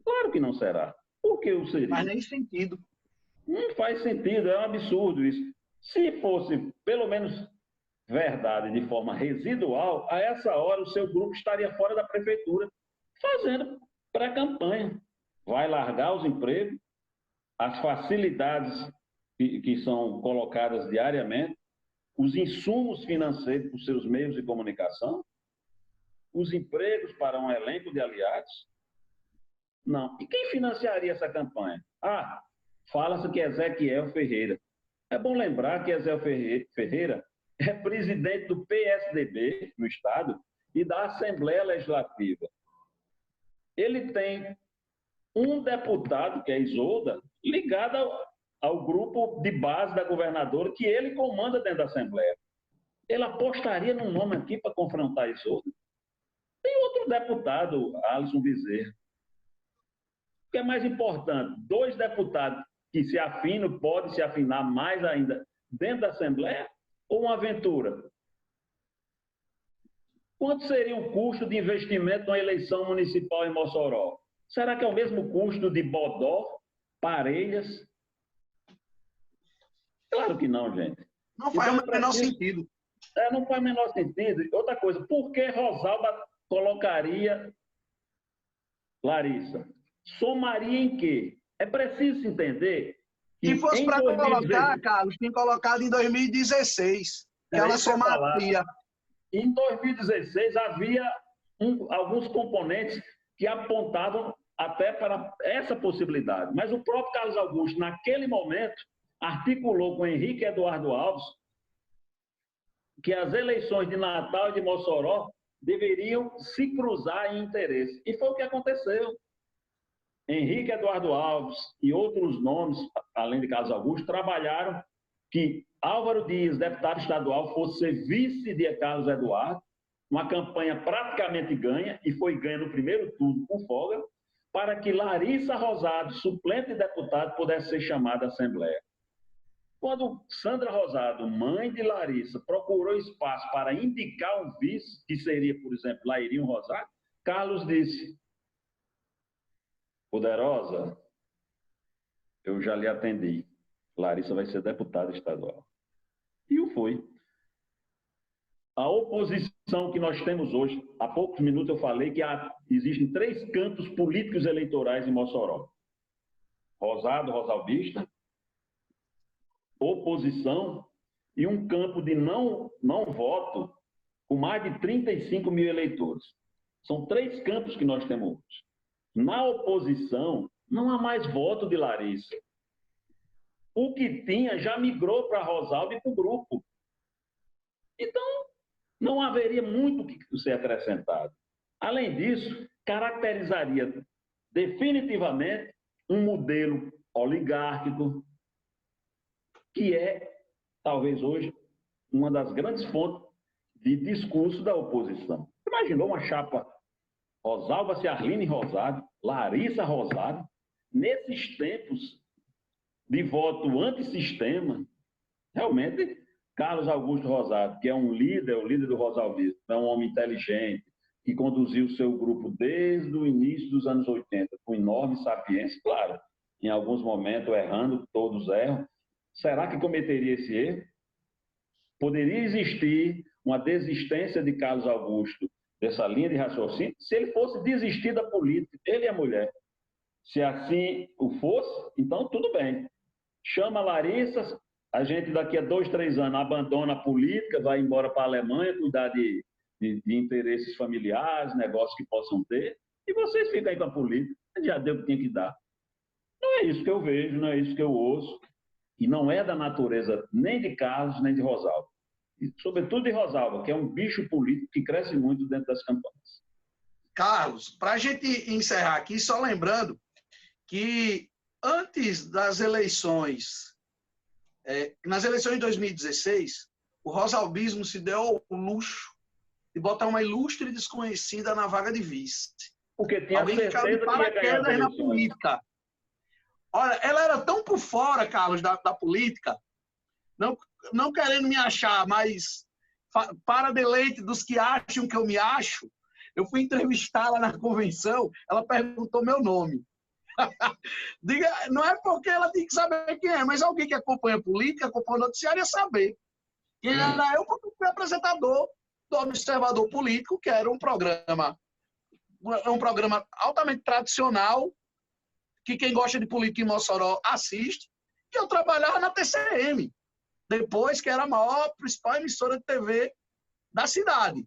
Claro que não será. Por que o seria? Faz nem sentido. Não faz sentido, é um absurdo isso. Se fosse, pelo menos, verdade de forma residual, a essa hora o seu grupo estaria fora da prefeitura, fazendo pré-campanha. Vai largar os empregos, as facilidades que são colocadas diariamente, os insumos financeiros para os seus meios de comunicação, os empregos para um elenco de aliados. Não. E quem financiaria essa campanha? Fala-se que é Ezequiel Ferreira. É bom lembrar que Ezequiel Ferreira é presidente do PSDB no Estado e da Assembleia Legislativa. Ele tem um deputado, que é Isolda, ligado ao grupo de base da governadora, que ele comanda dentro da Assembleia. Ele apostaria num nome aqui para confrontar Isolda? Tem outro deputado, Alisson Bezerra. O que é mais importante? 2 deputados que se afinam, podem se afinar mais ainda dentro da Assembleia, ou uma aventura? Quanto seria o custo de investimento na eleição municipal em Mossoró? Será que é o mesmo custo de Bodó, Parelhas? Claro que não, gente. Não faz o menor sentido. Não faz o menor sentido. Outra coisa, por que Rosalba colocaria Larissa? Somaria em quê? É preciso entender que se fosse para colocar, Carlos, tinha colocado em 2016, que ela somaria. Em 2016 havia alguns componentes que apontavam até para essa possibilidade. Mas o próprio Carlos Augusto, naquele momento, articulou com Henrique Eduardo Alves que as eleições de Natal e de Mossoró deveriam se cruzar em interesse. E foi o que aconteceu. Henrique Eduardo Alves e outros nomes, além de Carlos Augusto, trabalharam que Álvaro Dias, deputado estadual, fosse ser vice de Carlos Eduardo, uma campanha praticamente ganha, e foi ganha no primeiro turno por folga, para que Larissa Rosado, suplente de deputado, pudesse ser chamada à Assembleia. Quando Sandra Rosado, mãe de Larissa, procurou espaço para indicar um vice, que seria, por exemplo, Lairinho Rosado, Carlos disse: poderosa, eu já lhe atendi. Larissa vai ser deputada estadual. E o foi. A oposição que nós temos hoje, há poucos minutos eu falei que existem 3 campos políticos eleitorais em Mossoró. Rosado, rosalbista, oposição e um campo de não voto com mais de 35 mil eleitores. São 3 campos que nós temos hoje. Na oposição, não há mais voto de Larissa. O que tinha já migrou para Rosalba e para o grupo. Então, não haveria muito que ser acrescentado. Além disso, caracterizaria definitivamente um modelo oligárquico, que é, talvez hoje, uma das grandes fontes de discurso da oposição. Imaginou uma chapa Rosalba Ciarline Rosado, Larissa Rosado, nesses tempos de voto antissistema? Realmente, Carlos Augusto Rosado, que é um líder, o líder do rosalvismo, é um homem inteligente, que conduziu o seu grupo desde o início dos anos 80, com enorme sapiência, claro, em alguns momentos errando, todos erram. Será que cometeria esse erro? Poderia existir uma desistência de Carlos Augusto dessa linha de raciocínio se ele fosse desistir da política, ele e a mulher. Se assim o fosse, então tudo bem. Chama Larissa, a gente daqui a 2, 3 anos abandona a política, vai embora para a Alemanha, cuidar de interesses familiares, negócios que possam ter, e vocês ficam aí com a política. Já deu o que tinha que dar. Não é isso que eu vejo, não é isso que eu ouço, e não é da natureza nem de Carlos, nem de Rosalba. E, sobretudo de Rosalba, que é um bicho político que cresce muito dentro das campanhas. Carlos, para a gente encerrar aqui, só lembrando que antes das eleições Nas eleições de 2016, o rosalbismo se deu ao luxo de botar uma ilustre desconhecida na vaga de vice. Porque tinha alguém que caiu de paraquedas na política. Olha, ela era tão por fora, Carlos, da política, não querendo me achar, mas para deleite dos que acham que eu me acho, eu fui entrevistá-la na convenção, ela perguntou meu nome. Diga, não é porque ela tem que saber quem é, mas alguém que acompanha a política, acompanha o noticiário, ia saber. Quem era eu, porque eu fui apresentador do Observador Político, que era um programa altamente tradicional, que quem gosta de política em Mossoró assiste, e eu trabalhava na TCM, depois que era a maior, principal emissora de TV da cidade.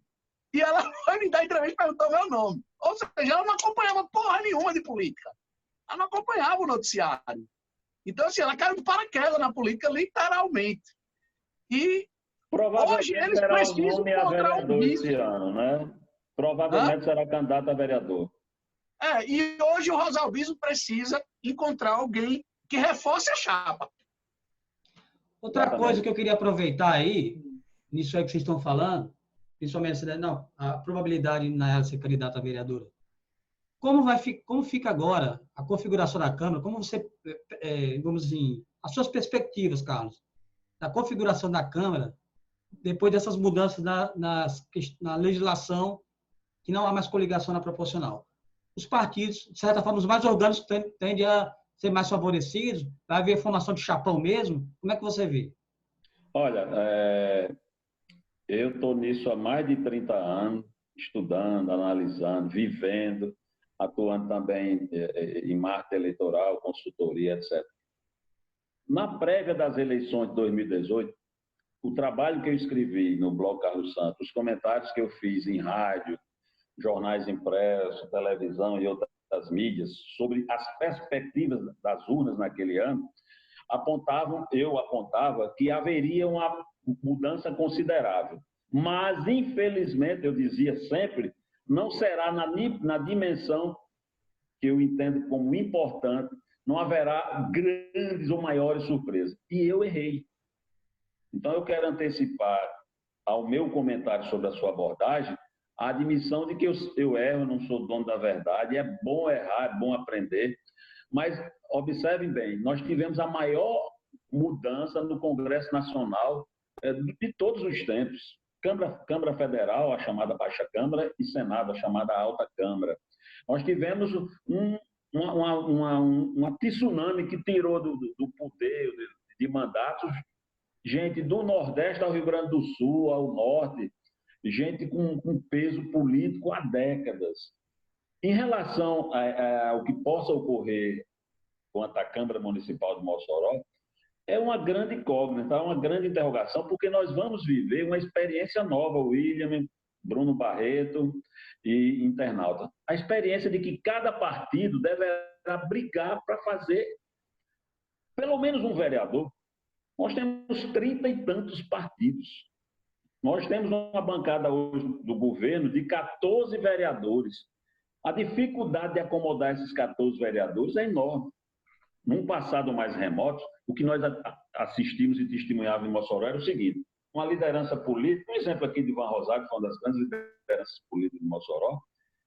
E ela foi me dar entrevista e perguntou meu nome. Ou seja, ela não acompanhava porra nenhuma de política. Ela não acompanhava o noticiário. Então, assim, ela caiu de paraquedas na política, literalmente. E hoje eles precisam encontrar um vice. Esse ano, né? Provavelmente será candidato a vereador. E hoje o rosalbismo precisa encontrar alguém que reforce a chapa. Outra coisa que eu queria aproveitar aí, nisso aí que vocês estão falando, principalmente a probabilidade na ela ser candidata a vereadora. Como fica agora a configuração da Câmara? Como você, vamos assim, as suas perspectivas, Carlos, da configuração da Câmara, depois dessas mudanças na legislação, que não há mais coligação na proporcional? Os partidos, de certa forma, os mais orgânicos tendem a ser mais favorecidos, vai haver formação de chapão mesmo? Como é que você vê? Olha, eu estou nisso há mais de 30 anos, estudando, analisando, vivendo, atuando também em marketing eleitoral, consultoria, etc. Na prévia das eleições de 2018, o trabalho que eu escrevi no blog Carlos Santos, os comentários que eu fiz em rádio, jornais impressos, televisão e outras mídias sobre as perspectivas das urnas naquele ano, eu apontava que haveria uma mudança considerável. Mas, infelizmente, eu dizia sempre, não será na dimensão que eu entendo como importante, não haverá grandes ou maiores surpresas. E eu errei. Então, eu quero antecipar ao meu comentário sobre a sua abordagem a admissão de que eu erro, não sou dono da verdade, é bom errar, é bom aprender, mas observem bem, nós tivemos a maior mudança no Congresso Nacional de todos os tempos. Câmara Federal, a chamada Baixa Câmara, e Senado, a chamada Alta Câmara. Nós tivemos uma tsunami que tirou do poder, de mandatos, gente do Nordeste ao Rio Grande do Sul, ao Norte, gente com peso político há décadas. Em relação ao que possa ocorrer quanto à Câmara Municipal de Mossoró, é uma grande incógnita, uma grande interrogação, porque nós vamos viver uma experiência nova, William, Bruno Barreto e internauta. A experiência de que cada partido deverá brigar para fazer pelo menos um vereador. Nós temos 30 e tantos partidos. Nós temos uma bancada hoje do governo de 14 vereadores. A dificuldade de acomodar esses 14 vereadores é enorme. Num passado mais remoto, o que nós assistimos e testemunhávamos em Mossoró era o seguinte: uma liderança política, um exemplo aqui de Ivan Rosário, que foi uma das grandes lideranças políticas de Mossoró,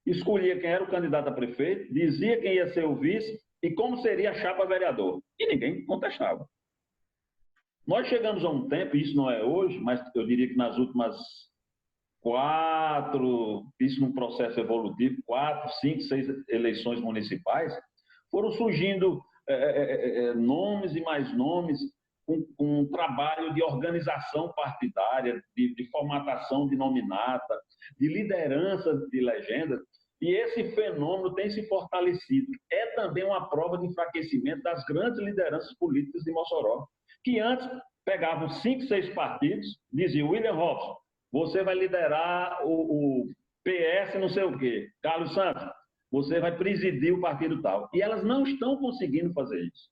escolhia quem era o candidato a prefeito, dizia quem ia ser o vice e como seria a chapa vereador. E ninguém contestava. Nós chegamos a um tempo, isso não é hoje, mas eu diria que nas últimas 4, isso num processo evolutivo, 4, 5, 6 eleições municipais, foram surgindo nomes e mais nomes com um trabalho de organização partidária, de formatação de nominata, de liderança de legendas, e esse fenômeno tem se fortalecido. É também uma prova de enfraquecimento das grandes lideranças políticas de Mossoró, que antes pegavam 5, 6 partidos, diziam: William Robson, você vai liderar o PS não sei o quê. Carlos Santos, você vai presidir o partido tal. E elas não estão conseguindo fazer isso.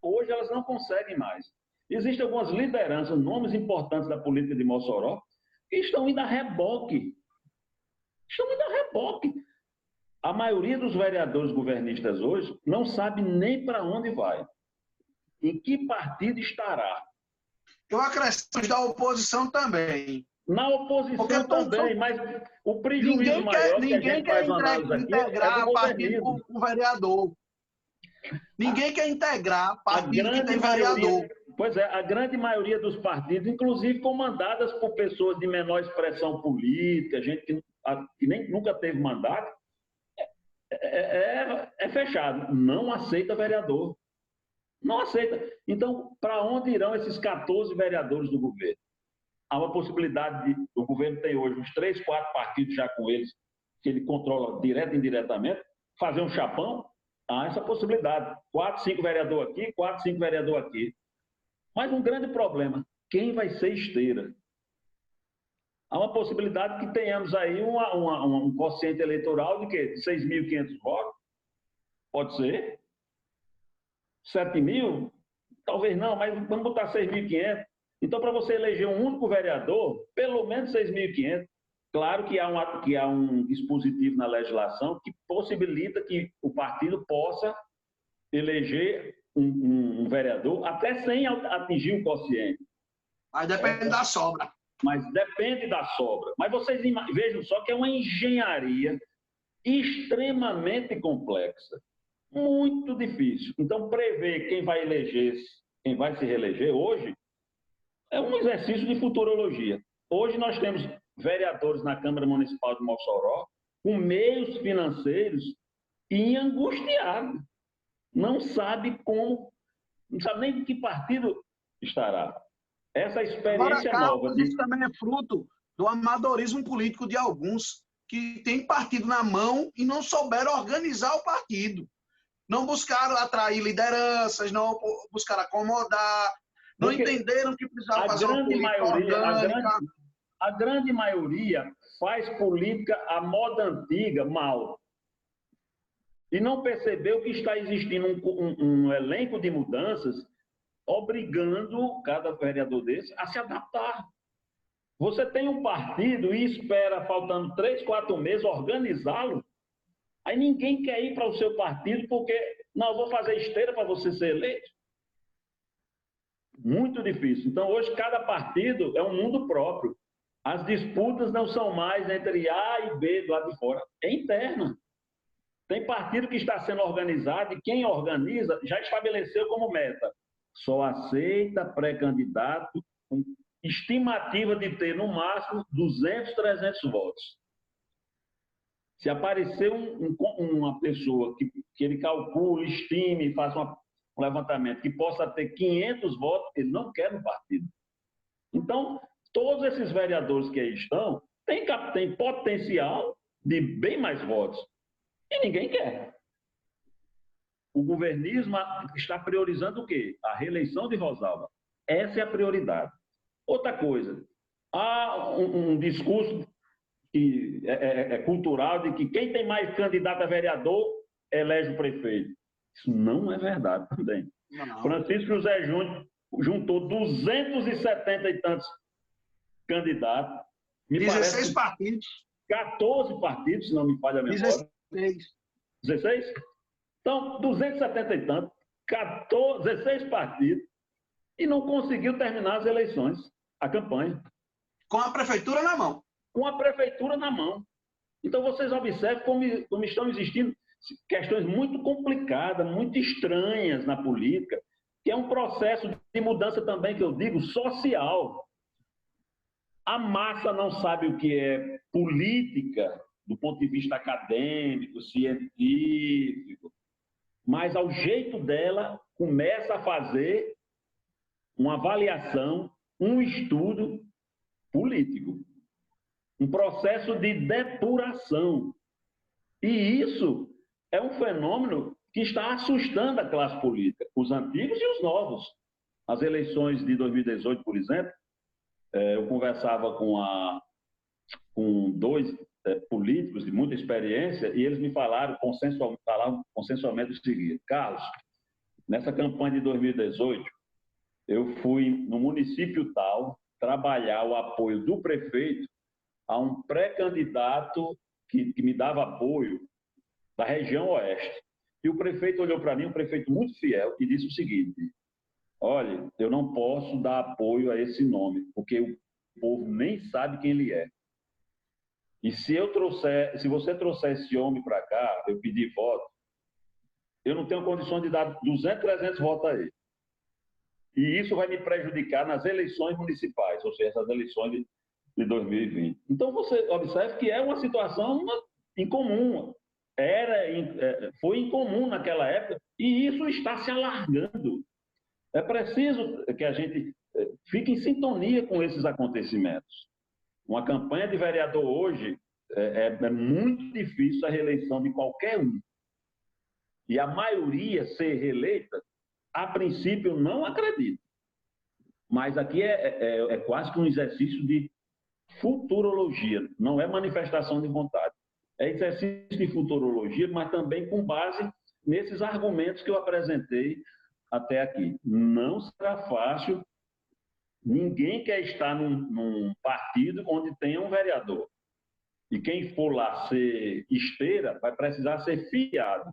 Hoje elas não conseguem mais. Existem algumas lideranças, nomes importantes da política de Mossoró, que estão indo a reboque. A maioria dos vereadores governistas hoje não sabe nem para onde vai. Em que partido estará? Eu acrescento da oposição também. Na oposição também, mas o prejuízo maior que a gente faz uma análise aqui integrar partido com vereador. Ninguém quer integrar partido que tem vereador. Pois é, a grande maioria dos partidos, inclusive comandadas por pessoas de menor expressão política, gente que nem, nunca teve mandato, é fechado. Não aceita vereador. Não aceita. Então, para onde irão esses 14 vereadores do governo? Há uma possibilidade o governo tem hoje uns 3, 4 partidos já com eles, que ele controla direto e indiretamente, fazer um chapão. Há essa possibilidade. 4, 5 vereadores aqui, 4, 5 vereadores aqui. Mas um grande problema, quem vai ser esteira? Há uma possibilidade que tenhamos aí um quociente eleitoral de quê? 6.500 votos? Pode ser. 7.000? Talvez não, mas vamos botar 6.500. Então, para você eleger um único vereador, pelo menos 6.500. Claro que há um dispositivo na legislação que possibilita que o partido possa eleger um vereador até sem atingir o quociente. Mas depende da sobra. Mas depende da sobra. Mas vocês vejam só que é uma engenharia extremamente complexa. Muito difícil. Então, prever quem vai se reeleger hoje é um exercício de futurologia. Hoje nós temos vereadores na Câmara Municipal de Mossoró com meios financeiros e angustiados. Não sabe como, não sabe nem de que partido estará. Essa experiência Agora, nova. Isso também é fruto do amadorismo político de alguns que têm partido na mão e não souberam organizar o partido. Não buscaram atrair lideranças, não buscaram acomodar, não entenderam que precisava fazer uma política orgânica. A grande maioria faz política à moda antiga mal. E não percebeu que está existindo um elenco de mudanças obrigando cada vereador desse a se adaptar. Você tem um partido e espera, faltando 3, 4 meses, organizá-lo. Aí ninguém quer ir para o seu partido porque, não, eu vou fazer esteira para você ser eleito. Muito difícil. Então, hoje, cada partido é um mundo próprio. As disputas não são mais entre A e B do lado de fora. É interna. Tem partido que está sendo organizado e quem organiza já estabeleceu como meta. Só aceita pré-candidato com estimativa de ter, no máximo, 200, 300 votos. Se aparecer uma pessoa que ele calcule, estime, faça um levantamento que possa ter 500 votos, ele não quer no partido. Então, todos esses vereadores que aí estão têm potencial de bem mais votos. E ninguém quer. O governismo está priorizando o quê? A reeleição de Rosalba. Essa é a prioridade. Outra coisa, há um discurso que é cultural de que quem tem mais candidato a vereador elege o prefeito. Isso não é verdade também. Não. Francisco José Júnior juntou 270 e tantos candidatos. 16 partidos. 14 partidos, se não me falha a memória. 16? Então, 270 e tantos, 16 partidos, e não conseguiu terminar as eleições, a campanha. Com a prefeitura na mão. Com a prefeitura na mão. Então, vocês observam como estão existindo questões muito complicadas, muito estranhas na política, que é um processo de mudança também, que eu digo, social. A massa não sabe o que é política, do ponto de vista acadêmico, científico, mas ao jeito dela começa a fazer uma avaliação, um estudo político, um processo de depuração. E isso é um fenômeno que está assustando a classe política, os antigos e os novos. As eleições de 2018, por exemplo, eu conversava com 2 políticos de muita experiência e eles me falaram consensualmente o seguinte: Carlos, nessa campanha de 2018, eu fui no município tal trabalhar o apoio do prefeito a um pré-candidato que me dava apoio da região oeste. E o prefeito olhou para mim, um prefeito muito fiel, e disse o seguinte: olha, eu não posso dar apoio a esse nome, porque o povo nem sabe quem ele é. E se você trouxer esse homem para cá, eu pedir voto, eu não tenho condições de dar 200, 300 votos a ele. E isso vai me prejudicar nas eleições municipais, ou seja, as eleições de 2020. Então, você observe que é uma situação incomum. Foi incomum naquela época, e isso está se alargando. É preciso que a gente fique em sintonia com esses acontecimentos. Uma campanha de vereador hoje é muito difícil a reeleição de qualquer um. E a maioria ser reeleita, a princípio, não acredito. Mas aqui é quase que um exercício de futurologia, não é manifestação de vontade. É exercício de futurologia, mas também com base nesses argumentos que eu apresentei até aqui. Não será fácil, ninguém quer estar num partido onde tenha um vereador. E quem for lá ser esteira vai precisar ser fiado.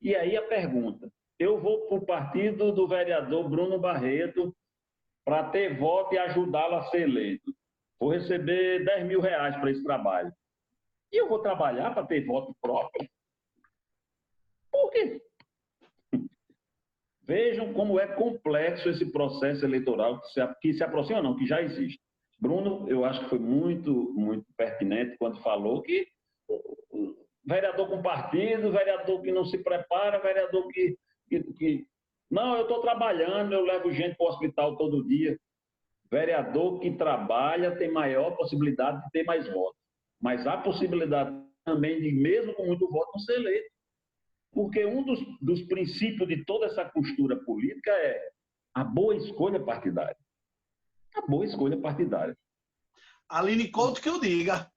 E aí a pergunta, eu vou para o partido do vereador Bruno Barreto para ter voto e ajudá-lo a ser eleito. Vou receber 10 mil reais para esse trabalho. E eu vou trabalhar para ter voto próprio? Por quê? Vejam como é complexo esse processo eleitoral que se aproxima, não, que já existe. Bruno, eu acho que foi muito, muito pertinente quando falou que vereador com partido, vereador que não se prepara, vereador que não, eu estou trabalhando, eu levo gente para o hospital todo dia. Vereador que trabalha tem maior possibilidade de ter mais votos. Mas há possibilidade também de, mesmo com muito voto, não ser eleito. Porque um dos princípios de toda essa costura política é a boa escolha partidária. A boa escolha partidária. Aline Couto que o diga.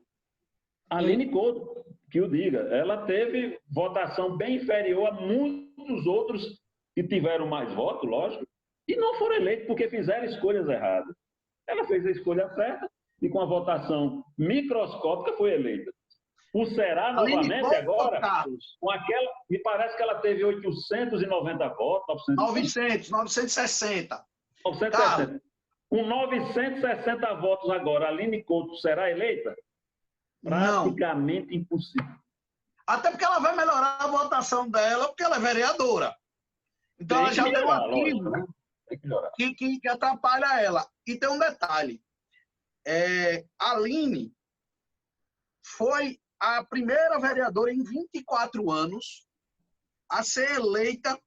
Aline Couto que o diga. Ela teve votação bem inferior a muitos outros que tiveram mais votos, lógico, e não foram eleitos porque fizeram escolhas erradas. Ela fez a escolha certa e com a votação microscópica foi eleita. O Será, novamente, agora, com aquela, me parece que ela teve 890 votos. 960. 960. Com 960 votos agora, a Aline Couto será eleita? Praticamente não. Impossível. Até porque ela vai melhorar a votação dela, porque ela é vereadora. Então ela já tem um ativo, né? que atrapalha ela. E tem um detalhe. A Aline foi a primeira vereadora em 24 anos a ser eleita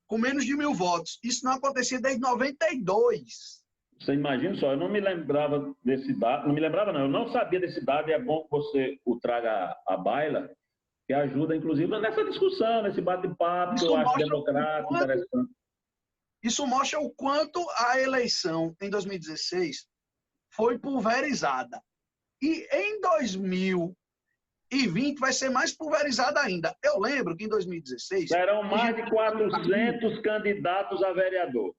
com menos de 1.000 votos. Isso não acontecia desde 92. Você imagina só, eu não me lembrava desse dado, não me lembrava não, eu não sabia desse dado, e é bom que você o traga à baila, que ajuda, inclusive, nessa discussão, nesse bate-papo, que eu acho democrático, interessante. Isso mostra o quanto a eleição em 2016 foi pulverizada. E em 2020 vai ser mais pulverizada ainda. Eu lembro que em 2016... Serão mais de 400 candidatos a vereador.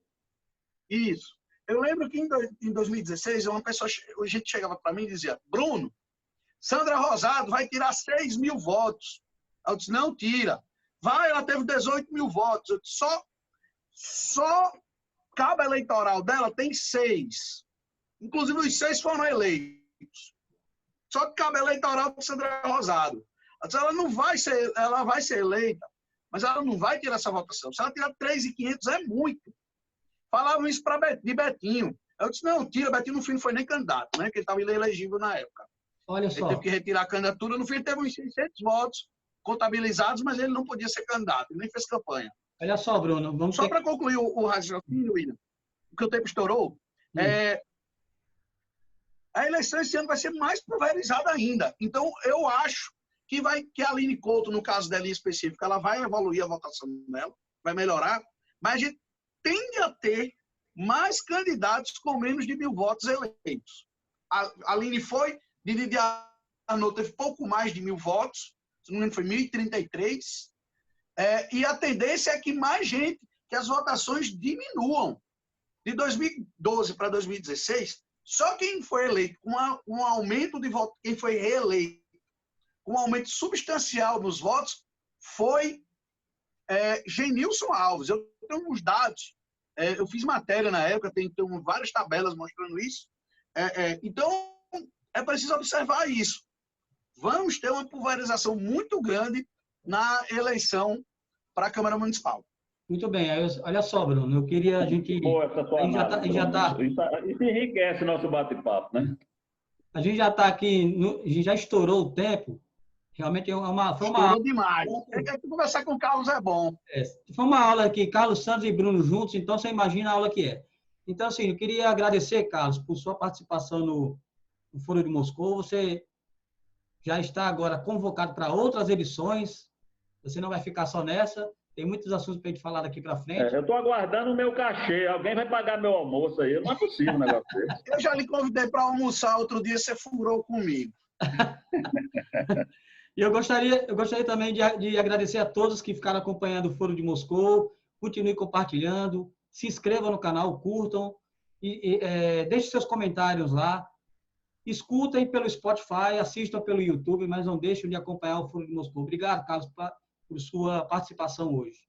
Isso. Eu lembro que em 2016, a gente chegava para mim e dizia, Bruno, Sandra Rosado vai tirar 6.000 votos. Eu disse, não tira. Vai, ela teve 18.000 votos. Eu disse, só cabo eleitoral dela tem 6. Inclusive, os 6 foram eleitos. Só que cabo eleitoral de Sandra Rosado. Eu disse, ela vai ser eleita, mas ela não vai tirar essa votação. Se ela tirar 3.500, é muito. Falavam isso de Betinho. Eu disse, não, tira. Betinho, no fim, não foi nem candidato, né? Que ele estava inelegível na época. Olha só. Ele teve que retirar a candidatura. No fim, ele teve uns 600 votos contabilizados, mas ele não podia ser candidato. Ele nem fez campanha. Olha só, Bruno. Vamos só para concluir o raciocínio, William, porque o tempo estourou. A eleição esse ano vai ser mais pulverizada ainda. Então, eu acho que a Aline Couto, no caso dela em específico, ela vai evoluir a votação dela, vai melhorar, mas a gente tende a ter mais candidatos com menos de 1.000 votos eleitos. A Aline foi, Didi Arnaud teve pouco mais de 1.000 votos, se não me engano foi 1.033, e a tendência é que que as votações diminuam. De 2012 para 2016, só quem foi eleito com um aumento de votos, quem foi reeleito com um aumento substancial nos votos, foi Genilson Alves. Eu tenho uns dados Eu fiz matéria na época, tem várias tabelas mostrando isso. Então, é preciso observar isso. Vamos ter uma pulverização muito grande na eleição para a Câmara Municipal. Muito bem. Olha só, Bruno, eu queria a gente... Boa essa tua análise, Isso enriquece nosso bate-papo, né? A gente já está aqui, a gente já estourou o tempo. Realmente Estourou demais. Conversar com o Carlos é bom. Foi uma aula aqui, Carlos Santos e Bruno juntos, então você imagina a aula que é. Então, assim, eu queria agradecer, Carlos, por sua participação no Foro de Moscou. Você já está agora convocado para outras edições. Você não vai ficar só nessa. Tem muitos assuntos para a gente falar daqui para frente. Eu estou aguardando o meu cachê. Alguém vai pagar meu almoço aí. Não é possível um negócio desse. Eu já lhe convidei para almoçar outro dia, você furou comigo. E eu gostaria também de agradecer a todos que ficaram acompanhando o Foro de Moscou. Continue compartilhando, se inscrevam no canal, curtam e deixem seus comentários lá. Escutem pelo Spotify, assistam pelo YouTube, mas não deixem de acompanhar o Foro de Moscou. Obrigado, Carlos, por sua participação hoje.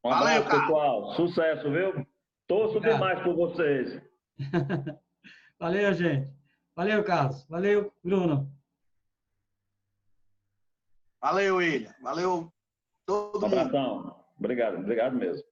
Um abraço, pessoal. Sucesso, viu? Torço demais por vocês. Valeu, gente. Valeu, Carlos. Valeu, Bruno. Valeu, William. Valeu todo mundo. Obrigado mesmo.